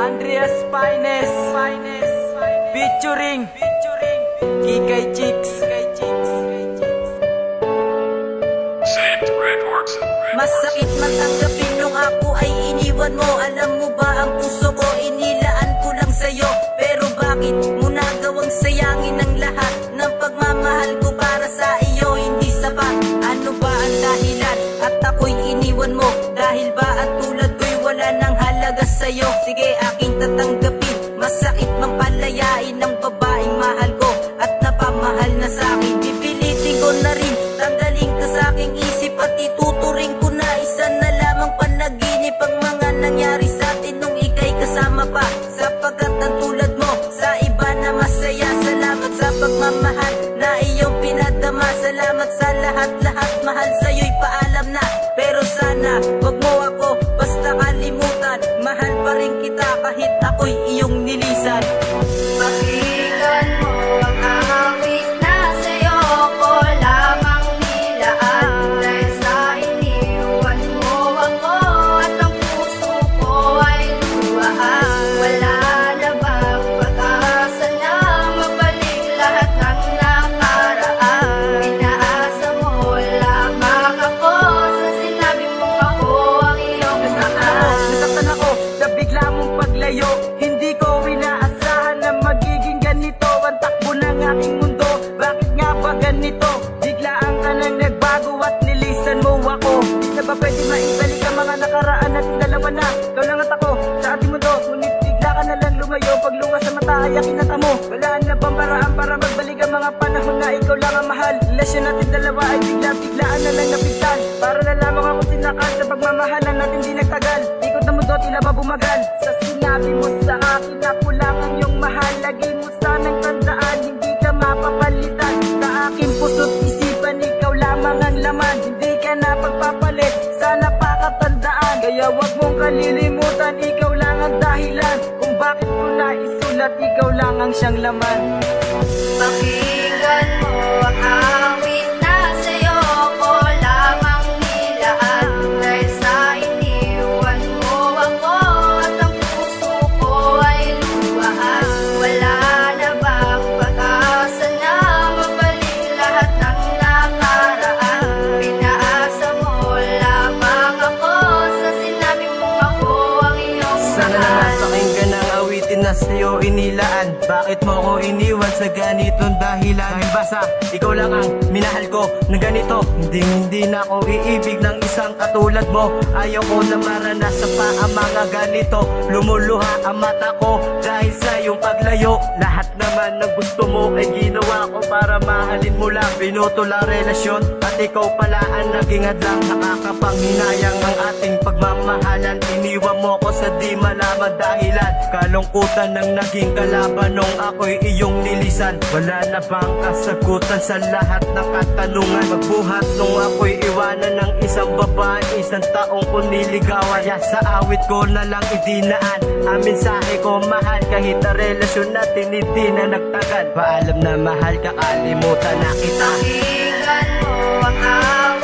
Andreas Finest featuring Kikay Chicks. Masakit man tanggapin nung ako ay iniwan mo. Alam mo ba ang puso ko inilaan ko lang sa'yo. Pero bakit mo nagawang sayangin ang lahat ng pagmamahal ko para sa iyo hindi sapat? Ano ba ang dahilan at ako'y iniwan mo? Dahil ba at tulad ko'y wala nang halaga sa'yo? Sige aking tatanggapin, masakit mang palayain ng babaeng mahal ko at napamahal na sa'kin. Pipilitin ko na rin tanggalin ka sa'king isip at ituturing ko na isa na lamang panaginip ang mga nangyari sa'tin nung ika'y kasama pa. Sapagkat ang tulad mo sa iba na masaya. Salamat sa pagmamahal na iyong pinadama. Salamat sa lahat-lahat, mahal sa'yo'y paalam na. Pero sana wag mo ako basta kalimutan. Mahal pa rin kita kahit ako'y iyong nilisan. Pakinggan mo ang awit na sa'yo ko lamang nilaan. Dahil sa iniwan mo ako at ang puso ko ay luhaan. Wala na bang pag-asa na mabalik lahat ng nakaraan? Inaasa mo lamang ako sa sinabi mo ako ang iyong mahal. Nasaktan ako sa bigla mong paglayo. Hindi ko inaasahan na magiging ganito ang takbo ng aking mundo. Bakit nga ba ganito? Biglaan ka nang nagbago at nilisan mo ako. Di na ba pwede maibalik ang mga nakaraan natin dalawa na? Ikaw lang at ako sa ating mundo. Ngunit bigla ka na lang lumayo. Pagluwas sa mata ay aking natamo. Wala na bang paraan para magbalik ang mga panahon na ikaw lang ang mahal? Relasyon natin dalawa ay biglaan na lang napigtan. Para na lamang ako tinakal sa pagmamahalan natin di nagtagal. Ikot na mundo tila ba bumagal? Sa sinabi mo sa akin na ako lang ang iyong mahal. Lagi mo sanang tandaan, hindi ka mapapalitan. Sa aking puso't isipan, ikaw lamang ang laman. Hindi ka na pagpapalit, sana pakatandaan. Kaya wag mong kalilimutan, ikaw lang ang dahilan kung bakit ko na isulat, ikaw lang ang siyang laman. Pakinggan mo ang awit na sa'yo ko lamang nilaan. Dahil sa iniwan mo ako at ang puso ko ay luhaan. Wala na bang pag-asa na mabalik lahat ng nakaraan? Pinaasa mo lamang ako sa sinabi mo ako ang iyong Sana naman pakinggan ang awitin na sa'yo inilaan. Bakit mo ko iniwan sa ganitong dahilan? Dahil basta ikaw lang ang minahal ko na ganito. Hindi na ako iibig ng isang katulad mo. Ayaw ko na maranasan pa ang mga ganito. Lumuluha ang mata ko dahil sa iyong paglayo. Lahat naman ng gusto mo ay ginawa ko para mahalin mo lang. Pinutol ang relasyon at ikaw pala ang naging hadlang. Nakakapanghinayang ang ating pagmamahalan. Iniwan mo ko sa di malaman dahilan. Kalungkutan ng naging kalaban nung ako'y iyong nilisan. Wala na bang kasagutan sa lahat ng katanungan? Magbuhat nung ako'y iwanan ng isang babae. Isang taong ko niligawan. Kaya sa awit ko na lang idinaan ang mensahe ko, mahal. Kahit na relasyon natin hindi na nagtagal. Paalam na mahal ka, kalimutan na kita. Pakinggan mo ang awit